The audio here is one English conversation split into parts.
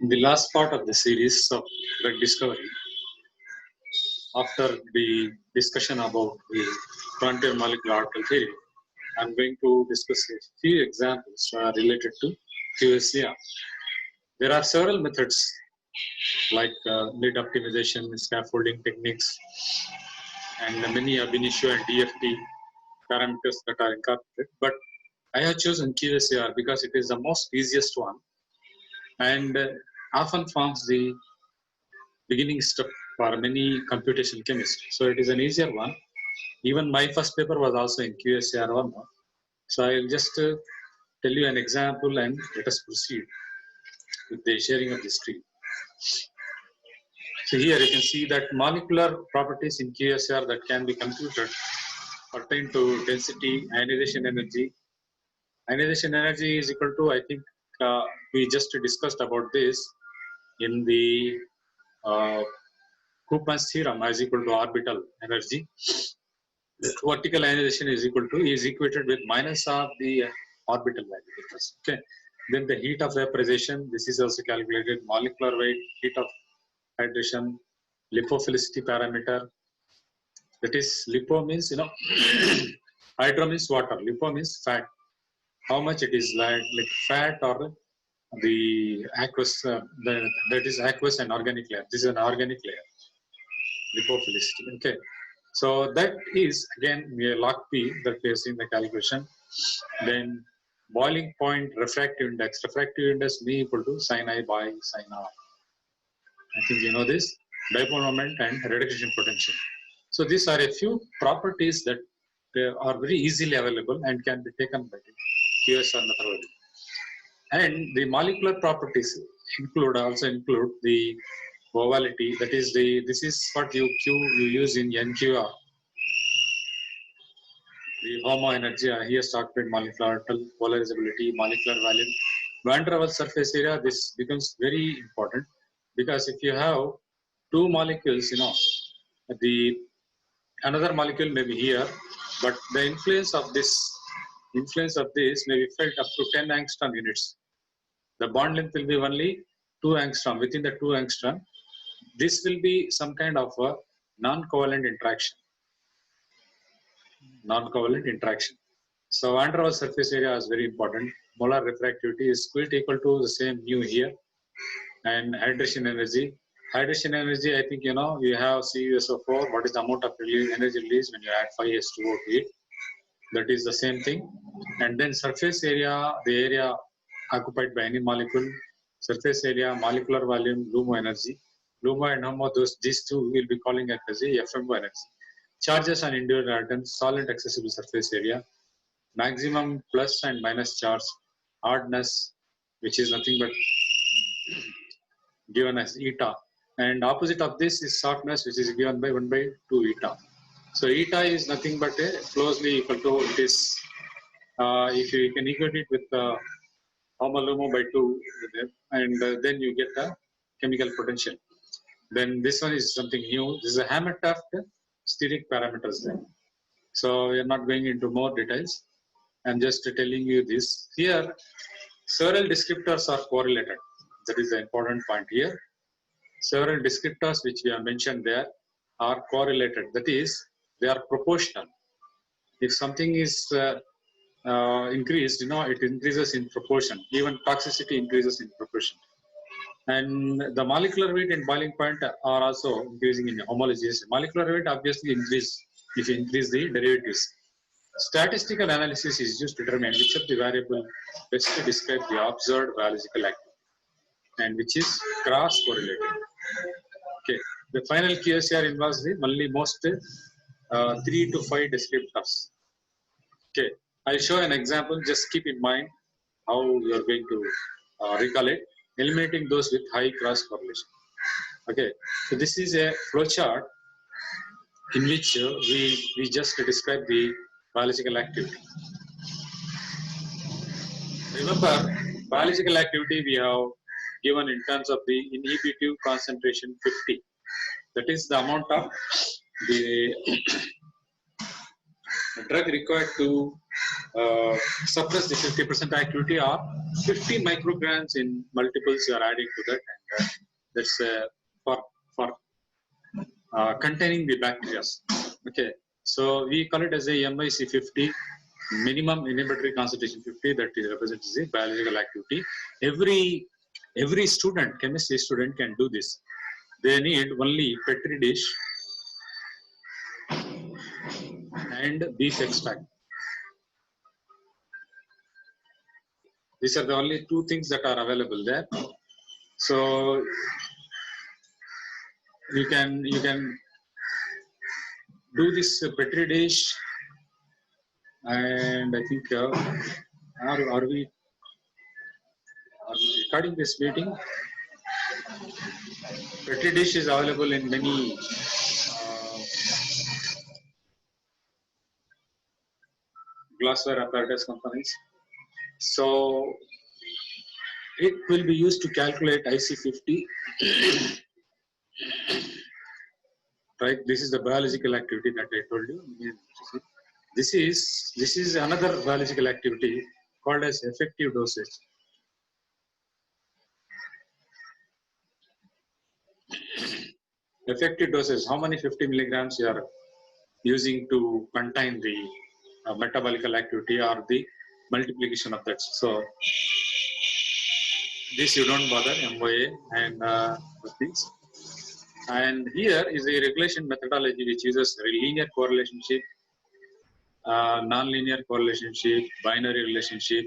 In the last part of the series of drug discovery, after the discussion about the frontier molecular orbital theory, I'm going to discuss a few examples related to QSCR. There are several methods like lead optimization, scaffolding techniques, and many ab initio and DFT parameters that are incorporated. But I have chosen QSCR because it is the most easiest one and often forms the beginning step for many computational chemists. So it is an easier one. Even my first paper was also in QSCR one. So I'll just tell you an example and let us proceed with the sharing of the screen. So here you can see that molecular properties in QSCR that can be computed pertain to density, ionization energy. Ionization energy is equal to, I think we just discussed about this in the Koopman's theorem is equal to orbital energy. Vertical ionization is equated with minus of the orbital value. Okay. Then the heat of vaporization, this is also calculated. Molecular weight, heat of hydration, lipophilicity parameter. That is, lipo means hydro means water, lipo means fat. How much it is like fat or the aqueous, that is aqueous and organic layer. This is an organic layer, lipophilicity. Okay. So that is again a log P that we have seen the calculation. Then boiling point refractive index. Refractive index B equal to sin I by sin R. I think you know this. Dipole moment and reduction potential. So these are a few properties that are very easily available and can be taken by the QSR methodology. And the molecular properties also include the ovality. That is this is what you use in NQR. The HOMO energy, highest octet molecular orbital, polarizability, molecular volume, van der Waals surface area. This becomes very important because if you have two molecules, the another molecule may be here, but the influence of this may be felt up to 10 angstrom units. The bond length will be only 2 angstrom. Within the 2 angstrom, this will be some kind of a non-covalent interaction. So van der Waals surface area is very important. Molar refractivity is quite equal to the same mu here. And hydration energy. Hydration energy, I think you have CuSO4. What is the amount of energy released when you add 5H2O to it? That is the same thing. And then surface area, the area occupied by any molecule. Surface area, molecular volume, LUMO energy. LUMO and HOMO, these two will be calling it as a FMO energy. Charges on individual atoms, solid accessible surface area, maximum plus and minus charge, hardness, which is nothing but given as eta, and opposite of this is softness, which is given by 1 by 2 eta. So eta is nothing but a closely equal to it is, if you can equate it with HOMO LUMO by 2, and then you get a chemical potential. Then this one is something new. This is a Hammett-Taft steric parameters then. So we are not going into more details. I'm just telling you this. Here, several descriptors are correlated. That is the important point here. Several descriptors which we have mentioned there are correlated. That is, they are proportional. If something is increased, it increases in proportion. Even toxicity increases in proportion. And the molecular weight and boiling point are also increasing in homologies. Molecular weight obviously increase if you increase the derivatives. Statistical analysis is used to determine which of the variable best to describe the observed biological activity and which is cross correlated. Okay, the final QSCR involves the only most 3 to 5 descriptors. Okay, I'll show an example. Just keep in mind how you are going to recall it. Eliminating those with high cross correlation. Okay, so this is a flowchart in which we just describe the biological activity. Remember, biological activity we have given in terms of the inhibitive concentration 50. That is the amount of the The drug required to suppress the 50% activity or 50 micrograms in multiples you are adding to that, and that's for containing the bacteria. Okay, so we call it as a MIC 50, minimum inhibitory concentration 50, that is represents the biological activity. Every student, chemistry student, can do this. They need only Petri dish and beef extract. These are the only two things that are available there. So you can do this Petri dish, and I think are we recording this meeting? Petri dish is available in many glassware apparatus companies. So it will be used to calculate IC50. Right, this is the biological activity that I told you. This is another biological activity called as effective dosage. Effective dosage, how many 50 milligrams you are using to contain the metabolic activity or the multiplication of that. So this you don't bother, MOA and things. And here is a regulation methodology which uses linear correlationship, non-linear correlationship, binary relationship,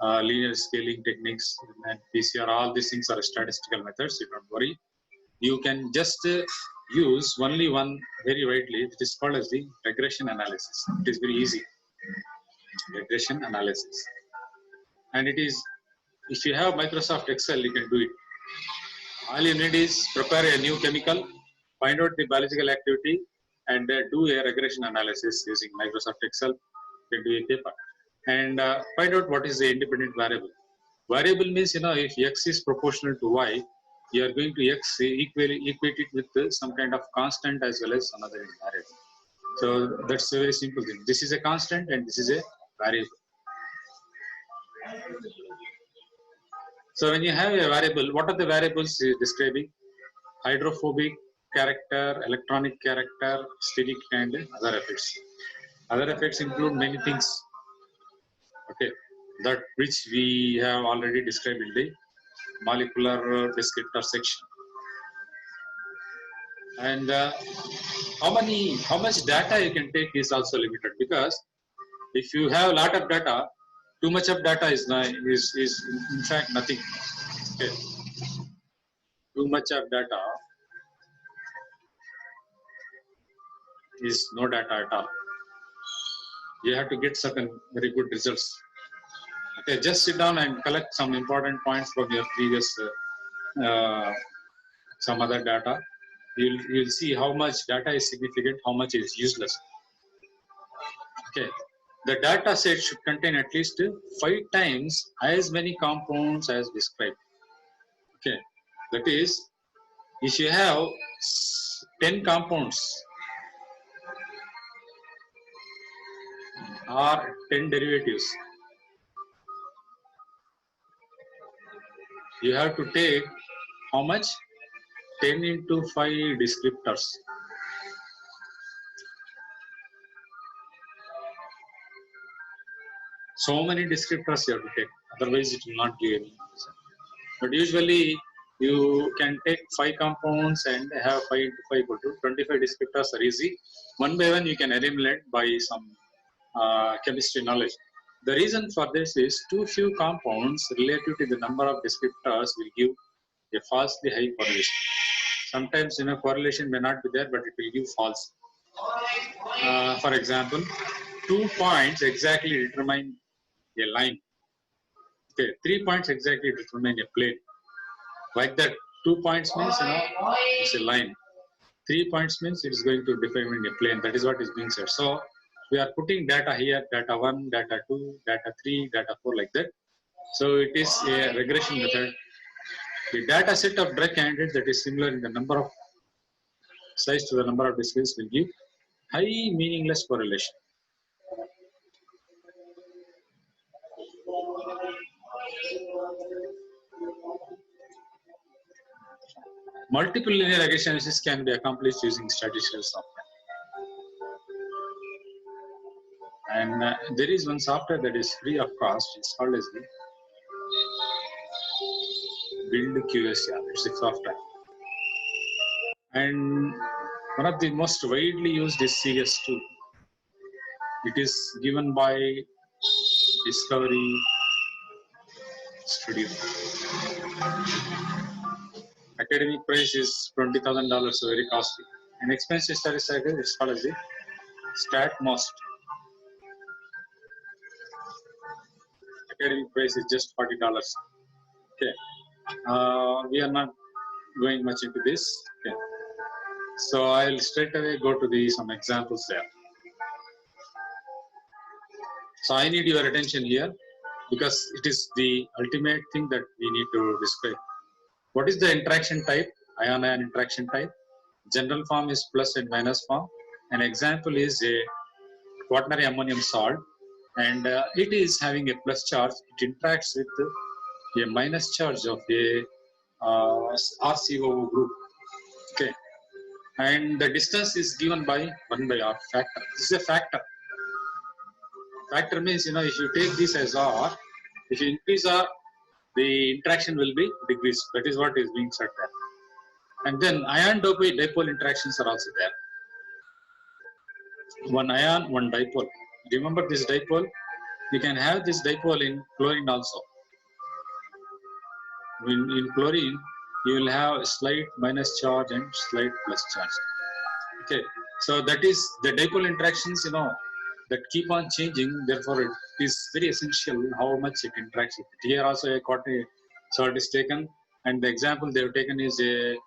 linear scaling techniques, and PCR. All these things are statistical methods. You don't worry. You can just use only one very widely. It is called as the regression analysis. It is very easy. Regression analysis, and it is, if you have Microsoft Excel, you can do it. All you need is prepare a new chemical, find out the biological activity, and do a regression analysis using Microsoft Excel. You can do a paper and find out what is the independent variable. Variable means, if X is proportional to Y, you are going to X equate it with some kind of constant as well as another variable. So that's a very simple thing. This is a constant and this is a variable. So when you have a variable, what are the variables describing? Hydrophobic character, electronic character, steric, and other effects. Other effects include many things, okay, that which we have already described in the molecular descriptor section. And how much data you can take is also limited, because if you have a lot of data, too much of data is in fact nothing. Okay. Too much of data is no data at all. You have to get certain very good results. Okay, just sit down and collect some important points from your previous some other data. You'll see how much data is significant, how much is useless. Okay, the data set should contain at least 5 times as many compounds as described. Okay, that is, if you have 10 compounds or 10 derivatives, you have to take how much? 10 into 5 descriptors. So many descriptors you have to take, otherwise it will not give any answer. But usually you can take 5 compounds and have 5 into 5 equal to 25 descriptors are easy. One by one you can eliminate by some chemistry knowledge. The reason for this is too few compounds relative to the number of descriptors will give a falsely high correlation. Sometimes correlation may not be there, but it will give false. For example, 2 points exactly determine a line. Okay, 3 points exactly determine a plane. Like that, 2 points means it's a line. 3 points means it is going to define a plane. That is what is being said. So we are putting data here, data 1, data 2, data 3, data 4, like that. So it is a regression method. The data set of drug candidates that is similar in the number of size to the number of displays will give high meaningless correlation. Multiple linear regression analysis can be accomplished using statistical software. And there is one software that is free of cost. It's called as the Build QSR. It's a software. And one of the most widely used is CS2. It is given by Discovery Studio. Academic price is $20,000, so very costly. An expensive statistical is called as the StatMost. Academic price is just $40. Okay, we are not going much into this. Okay, so I'll straight away go to some examples there. So I need your attention here because it is the ultimate thing that we need to describe. What is the interaction type? Ion-ion interaction type. General form is plus and minus form. An example is a quaternary ammonium salt, and it is having a plus charge. It interacts with a minus charge of a RCOO group. Okay, and the distance is given by 1 by R factor. This is a factor. Factor means, if you take this as R, if you increase R, the interaction will be decreased. That is what is being said there. And then ion dipole interactions are also there. One ion, one dipole. Remember this dipole? You can have this dipole in chlorine also. In chlorine, you will have a slight minus charge and slight plus charge. Okay, so that is the dipole interactions, that keep on changing. Therefore, it is very essential how much it interacts with it. Here also a quaternary salt is taken, and the example they have taken is a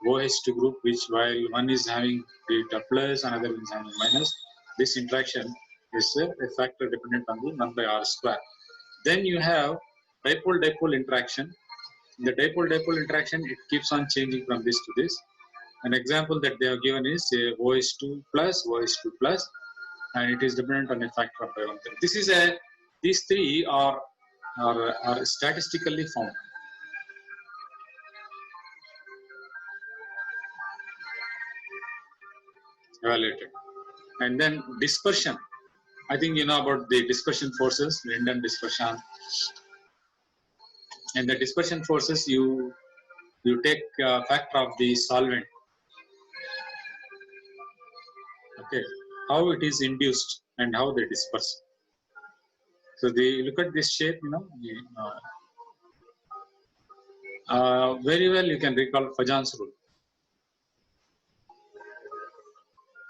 OH2 group, which while one is having a plus, another is having minus. This interaction is a factor dependent on the 1 by R square. Then you have dipole-dipole interaction. In the dipole-dipole interaction, it keeps on changing from this to this. An example that they have given is a OH2 plus, OH2 plus, and it is dependent on a factor of 1/3. This is these three are statistically found. Evaluated. And then dispersion. I think you know about the dispersion forces, Linden dispersion. And the dispersion forces, you take factor of the solvent. Okay, how it is induced and how they disperse. So they look at this shape, very well you can recall Fajan's rule.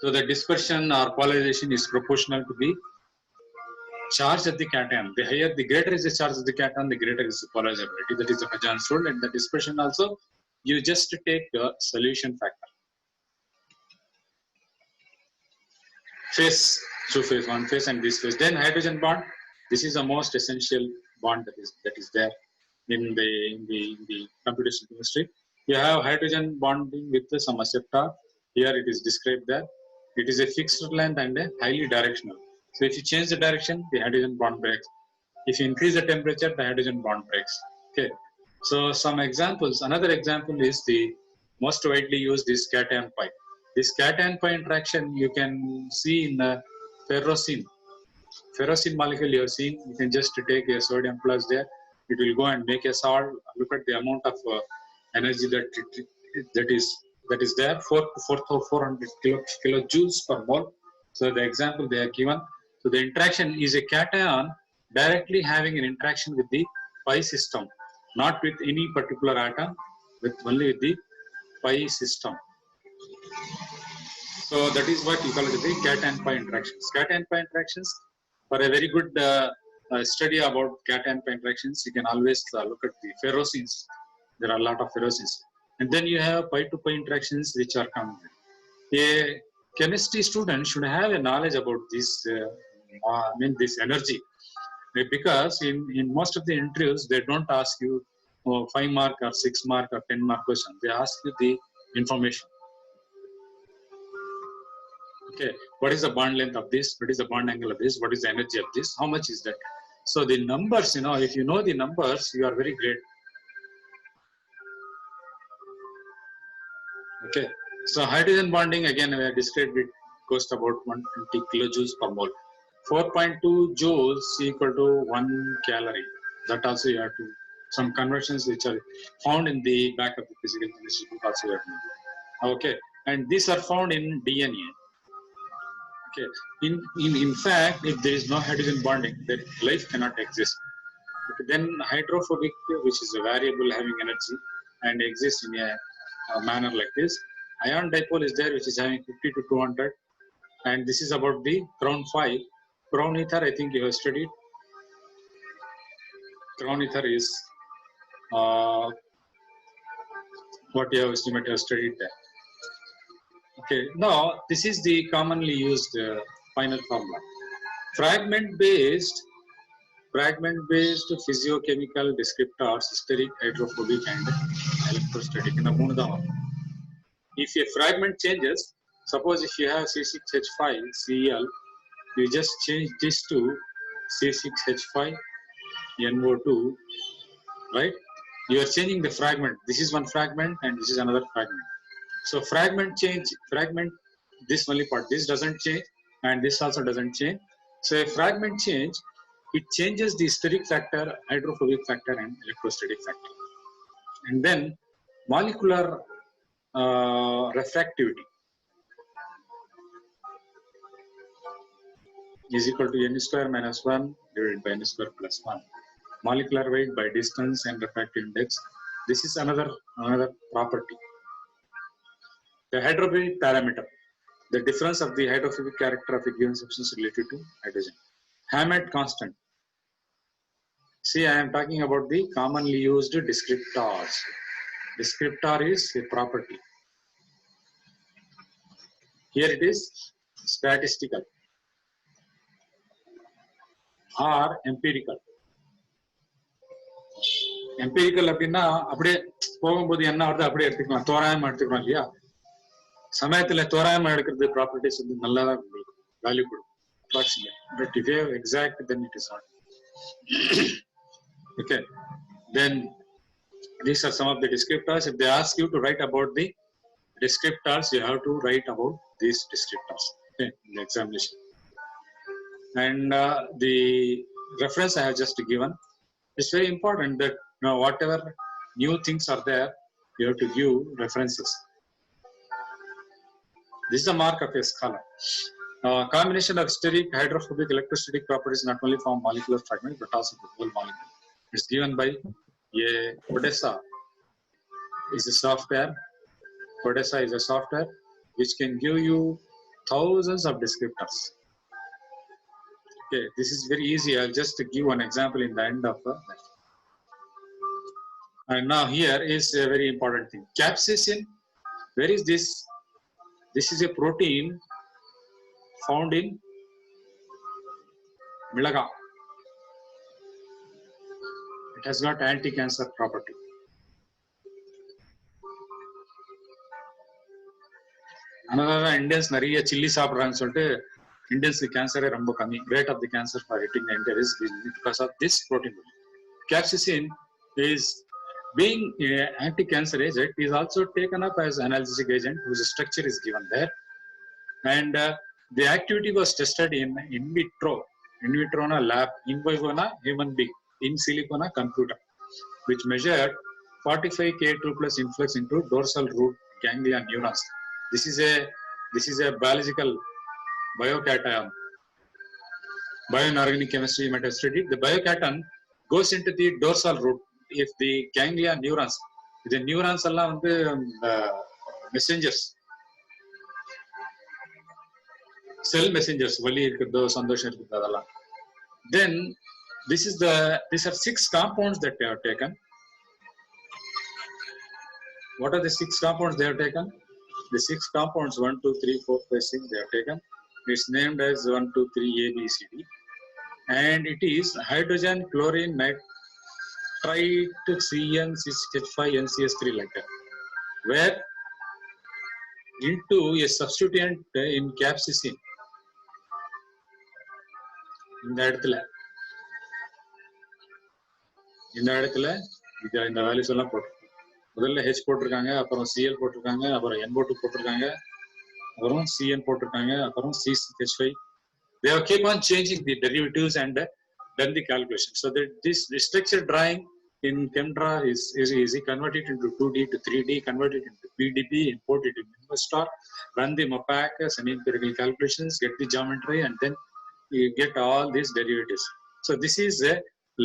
So the dispersion or polarization is proportional to the charge of the cation. The greater is the charge of the cation, the greater is the polarizability. That is the Fajan's rule. And the dispersion also, you just take the solution factor. Phase, two phase, one phase, and this phase. Then hydrogen bond. This is the most essential bond that is there in the computational chemistry. You have hydrogen bonding with some acceptor. Here it is described there. It is a fixed length and a highly directional. So if you change the direction, the hydrogen bond breaks. If you increase the temperature, the hydrogen bond breaks. Okay. So some examples. Another example is the most widely used is cation pi. This cation pi interaction you can see in the ferrocene. Ferrocene molecule you have seen. You can just take a sodium plus there. It will go and make a salt. Look at the amount of energy that is there, 400 kilojoules per mole. So the example they are given. So the interaction is a cation directly having an interaction with the pi system, not with any particular atom, only with the pi system. So that is what you call it the cation pi interactions. Cation pi interactions, for a very good study about cation pi interactions, you can always look at the ferrocenes. There are a lot of ferrocenes. And then you have pi to pi interactions which are common. A chemistry student should have a knowledge about this, this energy. Because in most of the interviews, they don't ask you 5 mark or 6 mark or 10 mark question. They ask you the information. Okay, what is the bond length of this? What is the bond angle of this? What is the energy of this? How much is that? So the numbers, if you know the numbers, you are very great. Okay, so hydrogen bonding again we have described it cost about 120 kilojoules per mole. 4.2 joules equal to 1 calorie. That also you have to some conversions which are found in the back of the physical chemistry book also you have to do. Okay, and these are found in DNA. Okay, in fact, if there is no hydrogen bonding, then life cannot exist. But then hydrophobic, which is a variable having energy and exists in a manner like this. Ion dipole is there, which is having 50 to 200, and this is about the crown 5. Crown ether, I think you have studied. Crown ether is what you have studied there. Okay, now this is the commonly used final formula. Fragment-based physiochemical descriptors, steric, hydrophobic, and electrostatic. If a fragment changes, suppose if you have C6H5 Cl, you just change this to C6H5NO2, right? You are changing the fragment. This is one fragment and this is another fragment. So fragment change, this only part, this doesn't change and this also doesn't change. So a fragment change, it changes the steric factor, hydrophobic factor, and electrostatic factor. And then molecular refractivity is equal to n square minus 1 divided by n square plus 1. Molecular weight by distance and refractive index. This is another property. The hydrophobic parameter, the difference of the hydrophobic character of a given substance related to hydrogen. Hammett constant. See, I am talking about the commonly used descriptors. Descriptor is a property. Here it is statistical or empirical. Empirical அப்படின்னா அப்படியே போகும்போது என்ன வருது அப்படியே எடுத்துக்கலாம், தோராயமா எடுத்துக்கலாம் இல்லையா? சமயத்துல தோராயமா எடுக்கிறது ப்ராப்பர்ட்டிஸ் வந்து நல்லா தான் உங்களுக்கு வேல்யூ கொடுக்கும், approximate. But if you have exact, then it is not. Okay, then these are some of the descriptors. If they ask you to write about the descriptors, you have to write about these descriptors, okay, in the examination. And the reference I have just given, it's very important that whatever new things are there, you have to give references. This is the mark of a scholar. Combination of steric, hydrophobic, electrostatic properties not only form molecular fragments but also the whole molecule. It's given by Odessa. Is a software. Odessa is a software which can give you thousands of descriptors. Okay, this is very easy. I'll just give one example in the end of that. And now here is a very important thing. Capsaicin. Where is this? This is a protein found in milaga. It has got anti-cancer property. Another Indians நிறைய chilli சாப்பிடுறாங்கன்னு சொல்லிட்டு Indians cancer ரொம்ப கம்மி. Rate of the cancer for hitting the India is because of this protein. Capsaicin is being anti-cancer agent is also taken up as analgesic agent whose structure is given there, and the activity was tested in vitro na lab, in vivo na human being, in silico na computer, which measured 45 K2 plus influx into dorsal root ganglia neurons. This is a biological biocation, bioinorganic chemistry you might have studied. The biocation goes into the dorsal root. If the ganglia neurons, the neurons எல்லாம் வந்து messengers, cell messengers, வலி இருக்குதோ சந்தோஷம் இருக்குதோ அதெல்லாம். Then these are 6 compounds that they have taken. What are the 6 compounds they have taken? The 6 compounds 1, 2, 3, 4, 5, 6 they have taken. It's named as 1, 2, 3 A, B, C, D, and it is hydrogen, chlorine, nitrite, CN, C6H5, NCS3 like that. Where into a substituent in capsaicin. இந்த இடத்துல இந்த values எல்லாம் போட்டு முதல்ல H போட்டிருக்காங்க, அப்புறம் Cl போட்டிருக்காங்க, அப்புறம் NO2 போட்டிருக்காங்க, அப்புறம் CN போட்டிருக்காங்க, அப்புறம் C6H5. They have keep on changing the derivatives and done the calculation. So that this structure drawing in ChemDraw is converted into 2D to 3D, converted into PDB, imported in InVestor, run the MAPAC, semi-empirical calculations, get the geometry, and then you get all these derivatives. So this is a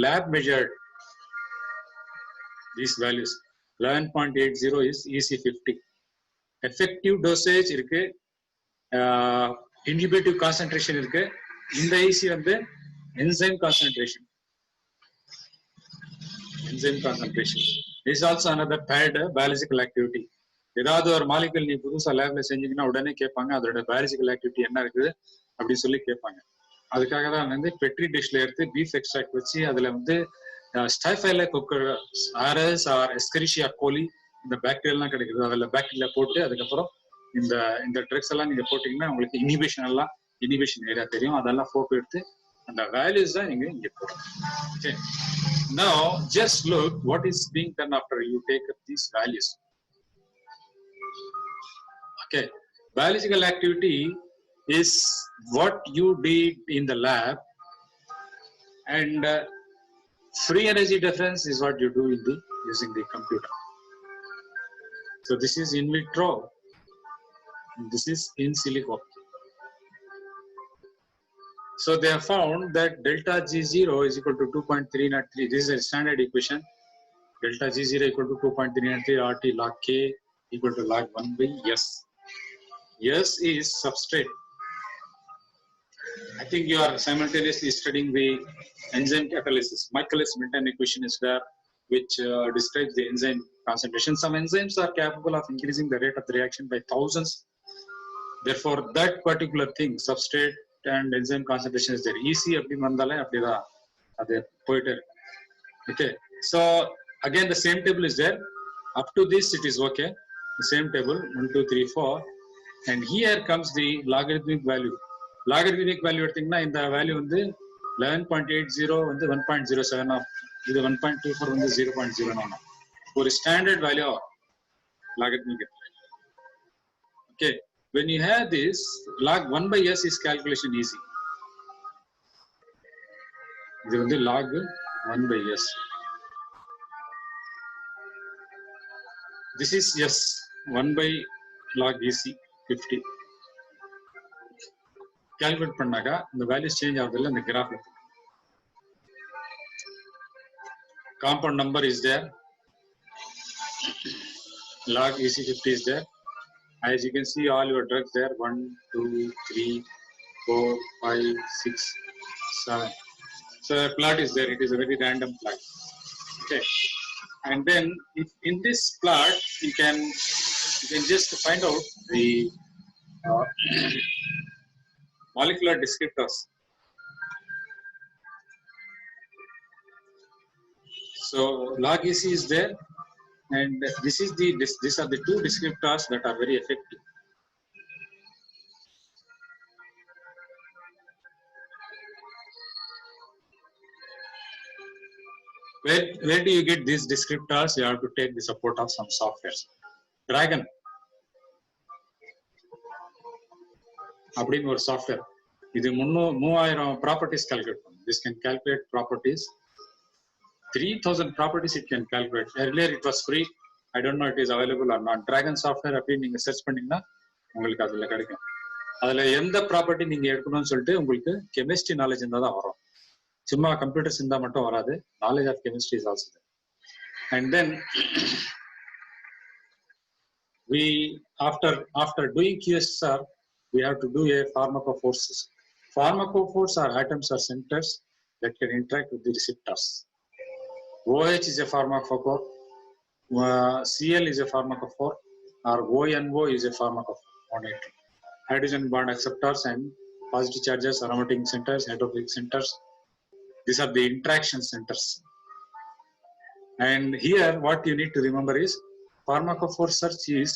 lab measured these values. 11.80 is EC50. Effective dosage இருக்கு, inhibitive concentration இருக்கு. இந்த EC வந்து enzyme concentration. Enzyme concentration is also another paired biological activity. ஏதாவது ஒரு molecule நீ புதுசா லேப்ல செஞ்சீங்கன்னா உடனே கேட்பாங்க அதோட பயாலஜிக்கல் ஆக்டிவிட்டி என்ன இருக்குது அப்படின்னு சொல்லி கேட்பாங்க. அதுக்காக தான் வந்து பெட்ரி டிஷ்ல எடுத்து பீஃப் எக்ஸ்ட்ராக்ட் வச்சு அதுல வந்து ஸ்டைஃபைல ஆர்எஸ் ஆர் எஸ்கரிஷியா கோலி இந்த பாக்டீரியெல்லாம் கிடைக்குது, அதில் பாக்டீரியா போட்டு அதுக்கப்புறம் இந்த ட்ரக்ஸ் எல்லாம் நீங்க போட்டீங்கன்னா உங்களுக்கு இனிபிஷன் ஏரியா தெரியும், அதெல்லாம் போட்டோ எடுத்து அந்த வேல்யூஸ் தான் நீங்க இங்க போடணும். Okay, now just look what is being done after you take up these values. Okay, biological activity is what you did in the lab, and free energy difference is what you do using the computer. So this is in vitro, this is in silico. So they have found that delta G0 is equal to 2.303. This is a standard equation. Delta G0 equal to 2.303 RT log K equal to log 1 by S. S is substrate. I think you are simultaneously studying the enzyme catalysis. Michaelis-Menten equation is there, which describes the enzyme concentration. Some enzymes are capable of increasing the rate of the reaction by thousands. Therefore, that particular thing, substrate and enzyme concentration is there. EC அப்படி வந்தாலே அப்படிதான் அது போயிட்டே இருக்கு. Okay, so again the same table is there. Up to this it is okay. The same table 1, 2, 3, 4, and here comes the logarithmic value. Logarithmic value எடுத்தீங்கன்னா இந்த value வந்து 11.80 வந்து 1.07 ஆகும், இது 1.24 வந்து 0.09. ஒரு standard value logarithmic. Okay, when you have this log 1 by S is calculation easy. இது வந்து log 1 by S. This is S 1 by log EC 50. Calculate பண்ணாக்கா இந்த வேல்யூஸ் சேஞ்ச் ஆகுதுல்ல இந்த கிராஃப்ல. Compound number is there, log EC50 is there. As you can see all your drugs there, 1, 2, 3, 4, 5, 6, 7. So a plot is there, it is a very random plot. Okay, and then if in this plot you can just find out the molecular descriptors. So log EC is there, and these are the two descriptors that are very effective. Where do you get these descriptors? You have to take the support of some softwares. Dragon அப்படின்னு ஒரு software, இது 3000 properties calculate பண்ணும். This can calculate properties. 3000 properties it can calculate. Earlier it was free. I don't know it is available or not. Dragon software அப்படின்னு நீங்க search பண்ணீங்கன்னா உங்களுக்கு அதுல கிடைக்கும். அதுல எந்த ப்ராப்பர்ட்டி நீங்க எடுக்கணும்னு சொல்லிட்டு உங்களுக்கு கெமிஸ்ட்ரி நாலேஜ் இருந்தா தான் வரும். சும்மா கம்ப்யூட்டர்ஸ் இருந்தா மட்டும் வராது. Knowledge of chemistry is also there. And then we after doing QSR we have to do a pharmacophores. Pharmacophores are atoms or centers that can interact with the receptors. OH is a pharmacophore, Cl is a pharmacophore, or ONO is a pharmacophore. Hydrogen bond acceptors and positive charges, aromatic centers, hydrophilic centers. These are the interaction centers. And here what you need to remember is pharmacophore search is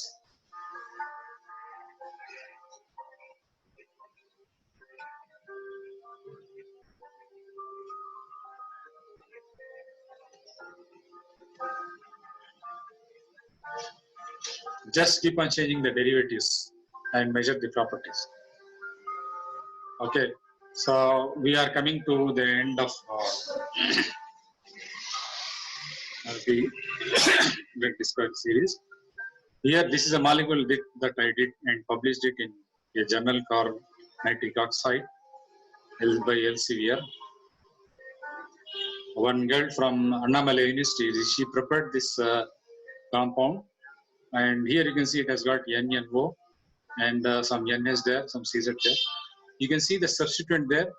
just keep on changing the derivatives and measure the properties. Okay, so we are coming to the end of the drug discovery series. Here, this is a molecule that I did and published it in a journal called nitric oxide by Elsevier. One girl from Annamalai University, she prepared this compound, and here you can see it has got NNO and some NS there, some CZ there. You can see the substituent there,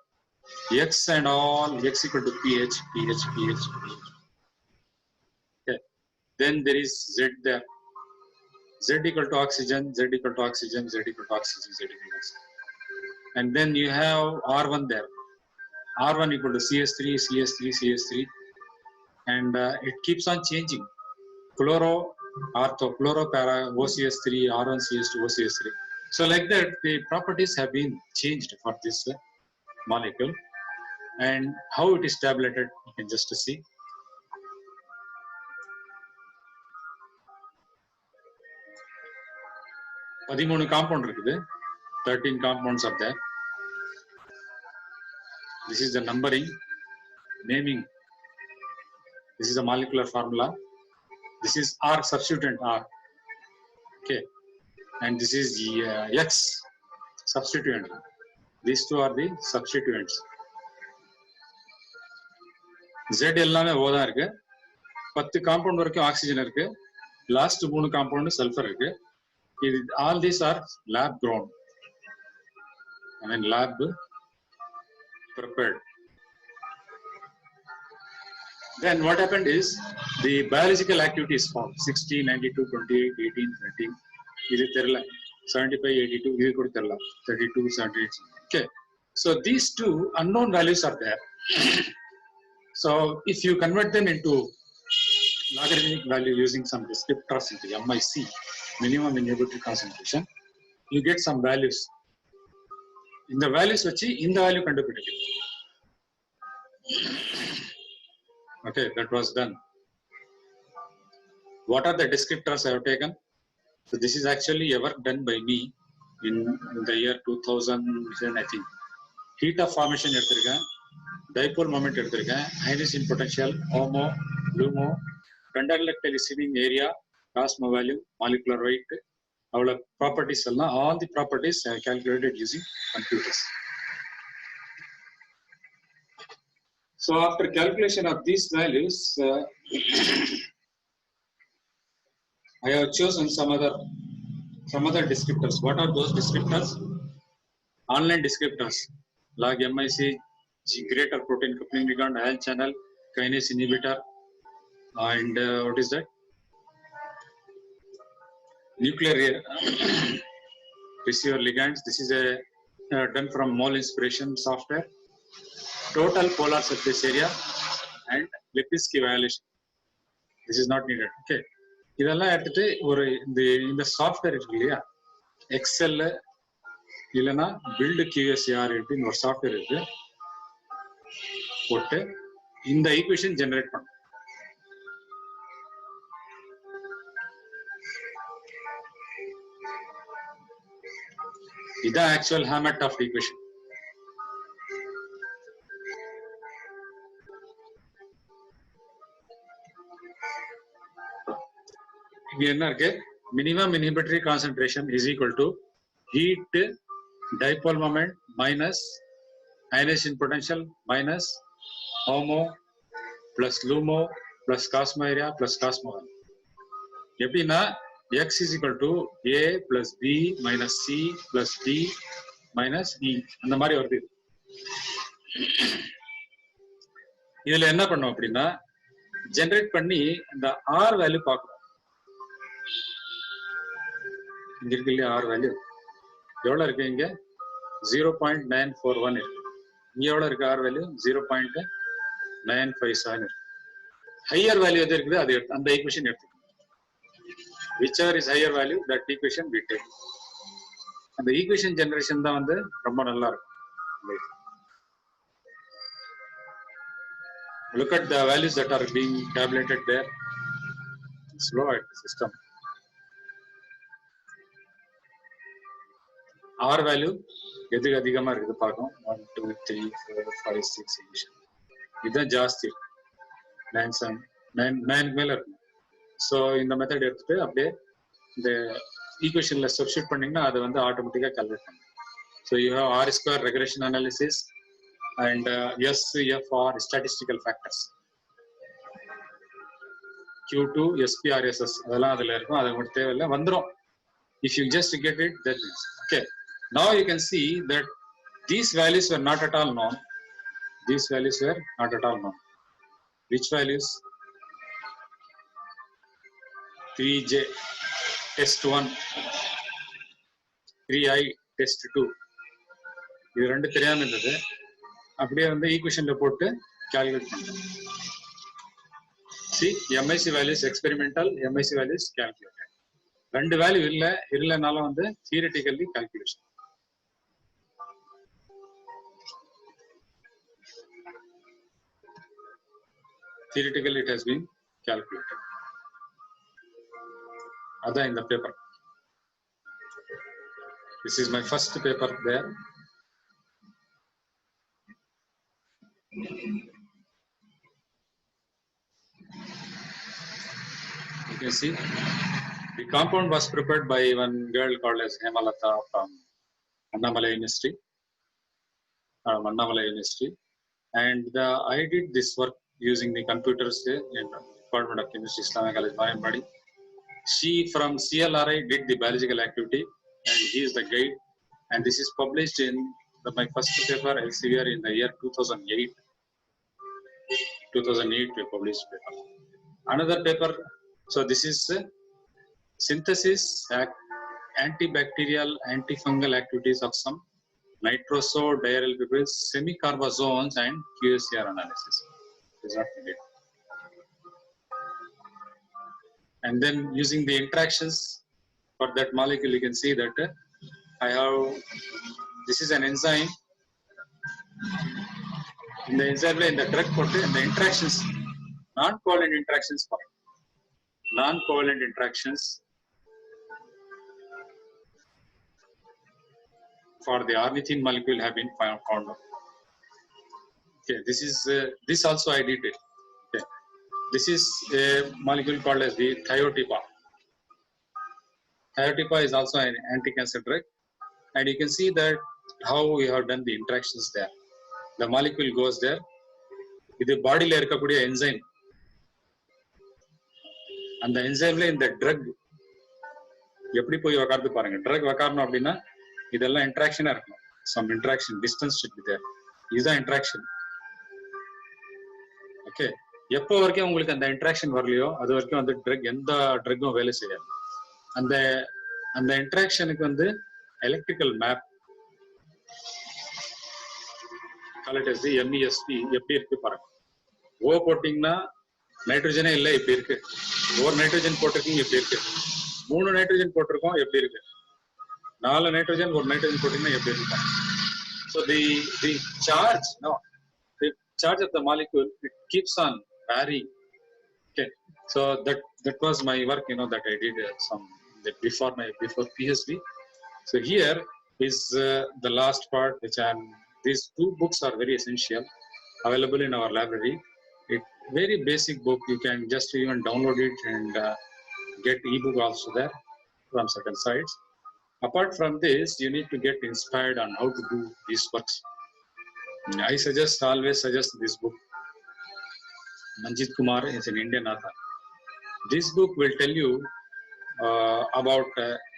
X and all, X equal to pH, pH, pH, pH. Okay. Then there is Z there. Z equal to oxygen, Z equal to oxygen, Z equal to oxygen, Z equal to oxygen. And then you have R1 there. R1 equal to CS3, CS3, CS3. And it keeps on changing. Chloro, ortho, chloro, para, OCS3, R1, CS2, OCS3. So like that, the properties have been changed for this molecule. And how it is tabulated, you can just see. compound 13 compounds are there. This is the numbering, naming. This is the molecular formula. This is R substituent R. Okay, and this is the X substituent. These two are the substituents. Z எல்லாமே ஓதா இருக்கு. 10 compound வரைக்கும் oxygen இருக்கு. Last 3 compound sulphur இருக்கு. All these are lab grown. I mean lab prepared. Then what happened is the biological activity is found 60, 92, 28, 18, 13. This is 75, 82, this is 32, 78. Okay. So these two unknown values are there. So if you convert them into logarithmic value using some descriptors into MIC, minimum inhibitory concentration, you get some values. In the values vachi in the value kandupidikku. Okay, that was done. What are the descriptors I have taken? So this is actually a work done by me in the year 2000, I think. Heat of formation எடுத்திருக்கேன், dipole moment எடுத்திருக்கேன், ionizing potential, HOMO, LUMO, conductivity receiving area, Cosmo value, molecular weight, our properties, all the properties are calculated using computers. So after calculation of these values, I have chosen some other descriptors. What are those descriptors? Online descriptors, log MIC, greater protein coupling ligand, ion channel, kinase inhibitor, and what is that? Nuclear receiver ligands. This is done from Mole Inspiration software. Total polar surface area and Lipinski violation. This is not needed. Okay. இதெல்லாம் எடுத்துட்டு ஒரு இந்த software இருக்கு இல்லையா, Excel இல்லைன்னா build QSR அப்படின்னு ஒரு software இருக்கு, போட்டு இந்த ஈக்குவேஷன் ஜெனரேட் பண்ணும். இதான் ஆக்சுவல் ஹேமட் ஆஃப் ஈக்குவேஷன். இங்க என்ன இருக்கு? Minimum inhibitory concentration is equal to heat dipole moment minus ionisation potential minus HOMO plus LUMO plus cosmo area plus cosmo. எப்படின்னா x is equal to a plus b minus c plus d minus e, அந்த மாதிரி வருது. இதுல என்ன பண்ணும் அப்படின்னா generate பண்ணி இந்த ஆர் வேல்யூ பார்க்கணும். இங்க இருக்கு இல்லையா ஆர் வேல்யூ எவ்வளவு இருக்கு? இங்க 0.941 இருக்கு. இங்க எவ்வளவு இருக்கு ஆர் வேல்யூ? 0.957 இருக்கு. ஹையர் வேல்யூ எது இருக்குது அது அந்த ஈக்குவேஷன் எடுத்துக்கணும். whichever is higher value, that equation we take. அந்த ஈக்குவேஷன் ஜெனரேஷன் தான் வந்து ரொம்ப நல்லா இருக்கும். Look at the values that are being tabulated there. Slow at the system. R value எதுக்கு அதிகமா இருக்குது பார்க்கும். 1 2 3 4 5 6 emission இதுதான் ஜாஸ்தி 9 மேல இருக்கும். ஸோ இந்த மெத்தட் எடுத்துட்டு அப்படியே இந்த ஈக்குவேஷன்ல சப்ஸ்டிட் பண்ணீங்கன்னா அதை வந்து ஆட்டோமேட்டிக்கா கால்குலேட் பண்ணும். So you have R square regression analysis and SFR statistical factors. Q2 SPRSS அதெல்லாம் அதுல இருக்கும். அது மட்டும் தேவையில்லை வந்துடும். If you just get it, that is okay. Now you can see that these values were not at all known. These values were not at all known. Which values? 3J test 1, 3I test 2. இது ரெண்டு தெரியாம இருந்தது. அப்படியே வந்து ஈக்குவேஷன்ல போட்டு calculate பண்ணோம். See, MIC values experimental, MIC values calculated. ரெண்டு value இல்லைனாலும் வந்து theoretically calculation. Theoretically it has been calculated. That's in the paper. This is my first paper there. You can see the compound was prepared by one girl called as Hemalata from Annamalai University. And I did this work using the computers in Department of Chemistry, Islamic College, Mayambadi. She from CLRI did the biological activity, and he is the guide. And this is published in my first paper, Elsevier, in the year 2008. 2008 we published paper. Another paper. So this is synthesis, antibacterial, antifungal activities of some nitroso-diaryl fibrils, semicarbozones, and QSCR analysis. And then using the interactions for that molecule, you can see that I have, this is an enzyme. In the enzyme, in the drug put in the interactions, non-covalent interactions for the ornithine molecule have been found out. Okay, this is this also I did it. Okay, this is a molecule called as the thiotepa. Thiotepa is also an anti-cancer drug, and you can see that how we have done the interactions there. The molecule goes there. This body la irukkakudiya enzyme. And the enzyme la in the drug எப்படி போய் உட்கார்ந்து பாருங்க. Drug உட்காரணும் அப்படின்னா இதெல்லாம் இன்ட்ராக்ஷனா இருக்கணும். Some interaction distance should be there. இதுதான் இன்ட்ராக்ஷன். ஓகே, எப்போ வரைக்கும் உங்களுக்கு அந்த இன்ட்ராக்ஷன் வரலையோ அது வரைக்கும் அந்த ட்ரக் எந்த ட்ரக்கும் வேலை செய்யாது. அந்த இன்ட்ராக்ஷனுக்கு வந்து எலக்ட்ரிக்கல் மேப் காலட்டஸ் MESP எப்படி இருக்கு பாருங்க. ஓ போட்டீங்கன்னா நைட்ரஜனே இல்லை எப்படி இருக்கு. ஒரு நைட்ரஜன் போட்டிருக்கீங்க எப்படி இருக்கு. 3 நைட்ரஜன் போட்டிருக்கோம் எப்படி இருக்கு. 4 நைட்ரஜன் ஒரு நைட்ரஜன் போட்டீங்கன்னா எப்படி இருக்கும். So the charge of the molecule, it keeps on varying. Okay, so that was my work, that I did before PhD. So here is the last part, which these 2 books are very essential, available in our library. Very basic book. You can just even download it and get ebook also there from certain sites. Apart from this, you need to get inspired on how to do these works. I always suggest this book. Manjit Kumar is an Indian author. This book will tell you about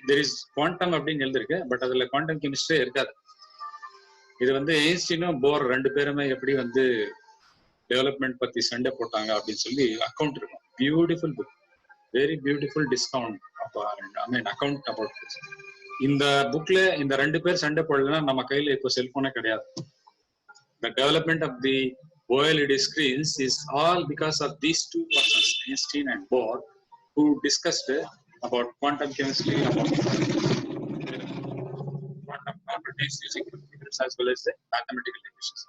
there is quantum அப்படின்னு எழுதிருக்கு, but அதுல quantum chemistry இருக்காது. இது வந்து ஐன்ஸ்டீனும் போர் 2 பேருமே எப்படி வந்து development பத்தி சண்டை போட்டாங்க அப்படின்னு சொல்லி அக்கௌண்ட் இருக்கும். Beautiful book, very beautiful discount account about this. இந்த புக்ல இந்த 2 பேர் சண்டை போடலன்னா நம்ம கையில இப்போ செல்போனே கிடையாது. The development of the OLED screens is all because of these 2 persons, Einstein and Bohr, who discussed about quantum chemistry, about quantum properties using computers as well as the mathematical equations.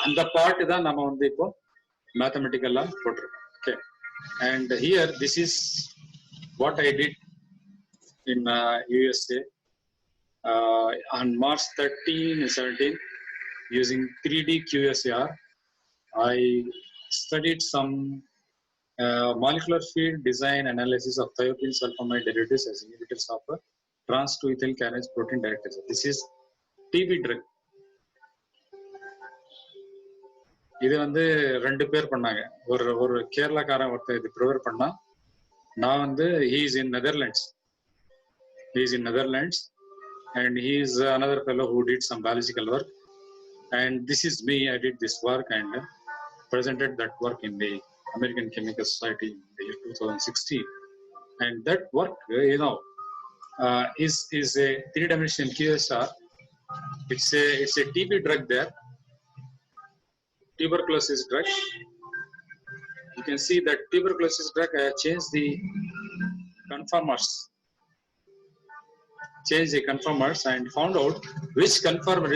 And the part தான் நம்ம வந்து இப்போ mathematical போட்டிருக்கோம். Okay, and here this is what I did in USA. On March 13 and 17, using 3D QSAR, I studied some molecular field design analysis of thiophene sulfonamide derivatives as inhibitors of trans-2-ethyl kinase protein directase. This is TB drug. இது வந்து 2 பேர் பண்ணாங்க. ஒரு கேரளாக்காரன் ஒருத்தர் இது prepare பண்ணா. நான் வந்து he is in Netherlands. He is in Netherlands and he is another fellow who did some biological work. And this is me. I did this work and presented that work in the American Chemical Society in the year 2016. And that work, is a 3-dimensional QSR. It's a TB drug there, tuberculosis drug. You can see that tuberculosis drug changed the conformers. Changed the conformers and found out which conformer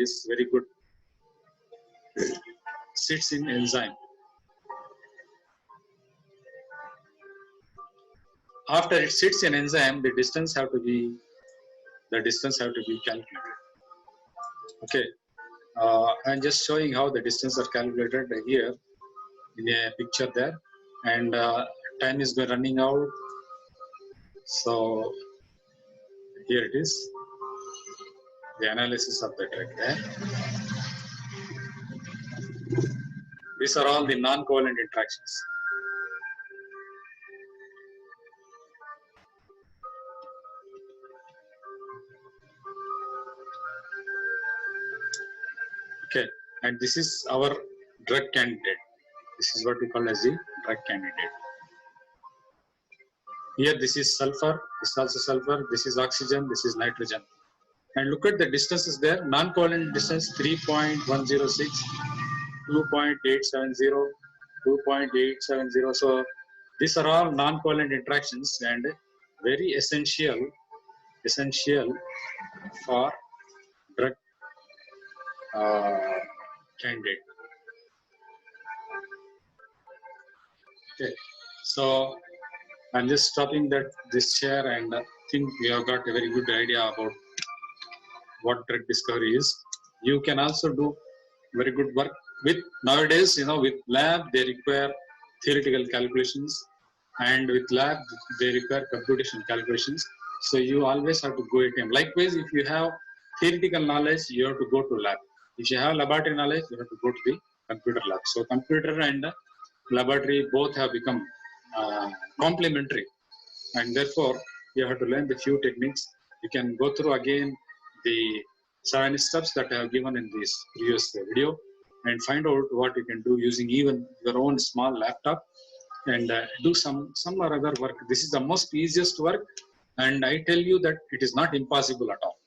is very good, sits in enzyme. After it sits in enzyme, the distance have to be calculated. Okay, I'm just showing how the distance are calculated here in a picture there, and time is running out. So here it is, the analysis of the drug there. These are all the non-covalent interactions. Okay, and this is our drug candidate. This is what we call as the drug candidate. Here this is sulfur, this is also sulfur, this is oxygen, this is nitrogen. And look at the distances there. Non-covalent distance 3.106, 2.870, 2.870. So these are all non-covalent interactions and very essential for drug candidate. Okay, so I'm just stopping this chair, and I think we have got a very good idea about what drug discovery is. You can also do very good work with nowadays. With lab they require theoretical calculations, and with lab they require computational calculations. So you always have to go ATM. Likewise, if you have theoretical knowledge, you have to go to lab. If you have laboratory knowledge, you have to go to the computer lab. So computer and laboratory both have become complementary, and therefore you have to learn the few techniques. You can go through again the 7 steps that I have given in this previous video and find out what you can do using even your own small laptop, and do some or other work. This is the most easiest work, and I tell you that it is not impossible at all.